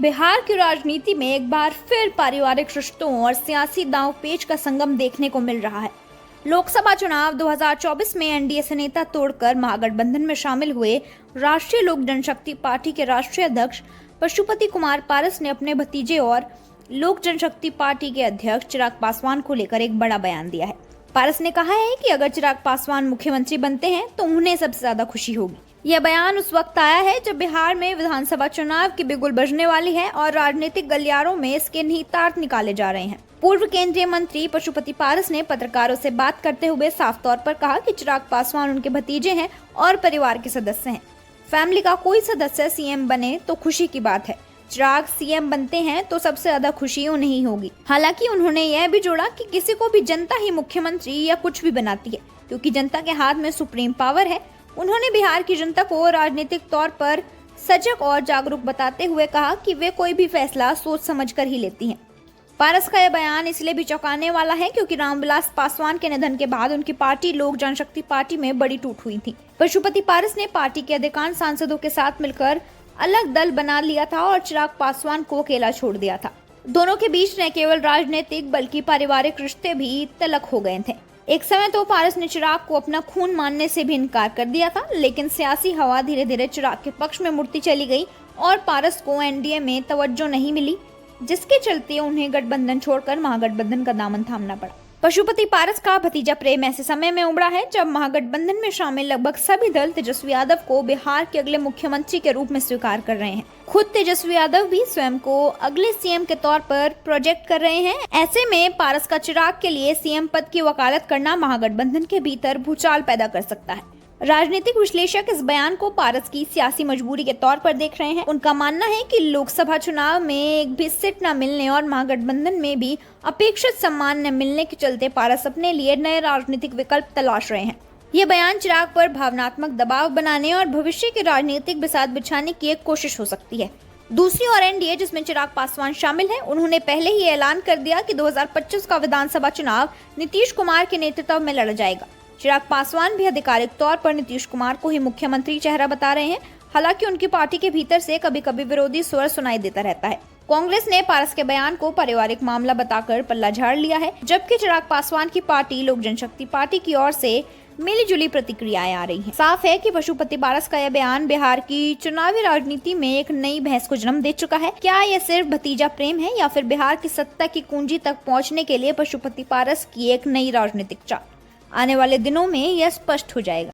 बिहार की राजनीति में एक बार फिर पारिवारिक रिश्तों और सियासी दांवपेच का संगम देखने को मिल रहा है। लोकसभा चुनाव 2024 में एनडीए से नेता तोड़कर महागठबंधन में शामिल हुए राष्ट्रीय लोक जनशक्ति पार्टी के राष्ट्रीय अध्यक्ष पशुपति कुमार पारस ने अपने भतीजे और लोक जनशक्ति पार्टी के अध्यक्ष चिराग पासवान को लेकर एक बड़ा बयान दिया है। पारस ने कहा है कि अगर चिराग पासवान मुख्यमंत्री बनते हैं तो उन्हें सबसे ज्यादा खुशी होगी। यह बयान उस वक्त आया है जब बिहार में विधानसभा चुनाव की बिगुल बजने वाली है और राजनीतिक गलियारों में इसके निहितार्थ निकाले जा रहे हैं। पूर्व केंद्रीय मंत्री पशुपति पारस ने पत्रकारों से बात करते हुए साफ तौर पर कहा कि चिराग पासवान उनके भतीजे हैं और परिवार के सदस्य हैं। फैमिली का कोई सदस्य सीएम बने तो खुशी की बात है। चिराग सीएम बनते हैं तो सबसे ज्यादा खुशी उन्हें ही होगी। हालांकि उन्होंने यह भी जोड़ा कि किसी को भी जनता ही मुख्यमंत्री या कुछ भी बनाती है, क्योंकि जनता के हाथ में सुप्रीम पावर है। उन्होंने बिहार की जनता को राजनीतिक तौर पर सजग और जागरूक बताते हुए कहा कि वे कोई भी फैसला सोच समझकर ही लेती हैं। पारस का यह बयान इसलिए भी चौंकाने वाला है क्योंकि रामविलास पासवान के निधन के बाद उनकी पार्टी लोक जनशक्ति पार्टी में बड़ी टूट हुई थी। पशुपति पारस ने पार्टी के अधिकांश सांसदों के साथ मिलकर अलग दल बना लिया था और चिराग पासवान को अकेला छोड़ दिया था। दोनों के बीच न केवल राजनीतिक बल्कि पारिवारिक रिश्ते भी तल्ख हो गए थे। एक समय तो पारस ने चिराग को अपना खून मानने से भी इनकार कर दिया था, लेकिन सियासी हवा धीरे धीरे चिराग के पक्ष में मुड़ती चली गई और पारस को एनडीए में तवज्जो नहीं मिली, जिसके चलते उन्हें गठबंधन छोड़कर महागठबंधन का दामन थामना पड़ा। पशुपति पारस का भतीजा प्रेम ऐसे समय में उमड़ा है जब महागठबंधन में शामिल लगभग सभी दल तेजस्वी यादव को बिहार के अगले मुख्यमंत्री के रूप में स्वीकार कर रहे हैं। खुद तेजस्वी यादव भी स्वयं को अगले सीएम के तौर पर प्रोजेक्ट कर रहे हैं। ऐसे में पारस का चिराग के लिए सीएम पद की वकालत करना महागठबंधन के भीतर भूचाल पैदा कर सकता है। राजनीतिक विश्लेषक इस बयान को पारस की सियासी मजबूरी के तौर पर देख रहे हैं। उनका मानना है कि लोकसभा चुनाव में एक भी सीट न मिलने और महागठबंधन में भी अपेक्षित सम्मान न मिलने के चलते पारस अपने लिए नए राजनीतिक विकल्प तलाश रहे हैं। ये बयान चिराग पर भावनात्मक दबाव बनाने और भविष्य के राजनीतिक बिसात बिछाने की एक कोशिश हो सकती है। दूसरी ओर एनडीए, जिसमें चिराग पासवान शामिल है, उन्होंने पहले ही ऐलान कर दिया कि 2025 का विधानसभा चुनाव नीतीश कुमार के नेतृत्व में लड़ा जाएगा। चिराग पासवान भी आधिकारिक तौर पर नीतीश कुमार को ही मुख्यमंत्री चेहरा बता रहे हैं। हालांकि उनकी पार्टी के भीतर से कभी कभी विरोधी स्वर सुनाई देता रहता है। कांग्रेस ने पारस के बयान को पारिवारिक मामला बताकर पल्ला झाड़ लिया है, जबकि चिराग पासवान की पार्टी लोक जनशक्ति पार्टी की ओर से मिलीजुली प्रतिक्रियाएं आ रही हैं। साफ है कि पशुपति पारस का यह बयान बिहार की चुनावी राजनीति में एक नई बहस को जन्म दे चुका है। क्या यह सिर्फ भतीजा प्रेम है या फिर बिहार की सत्ता की कुंजी तक पहुंचने के लिए पशुपति पारस की एक नई राजनीतिक चाल? आने वाले दिनों में यह स्पष्ट हो जाएगा।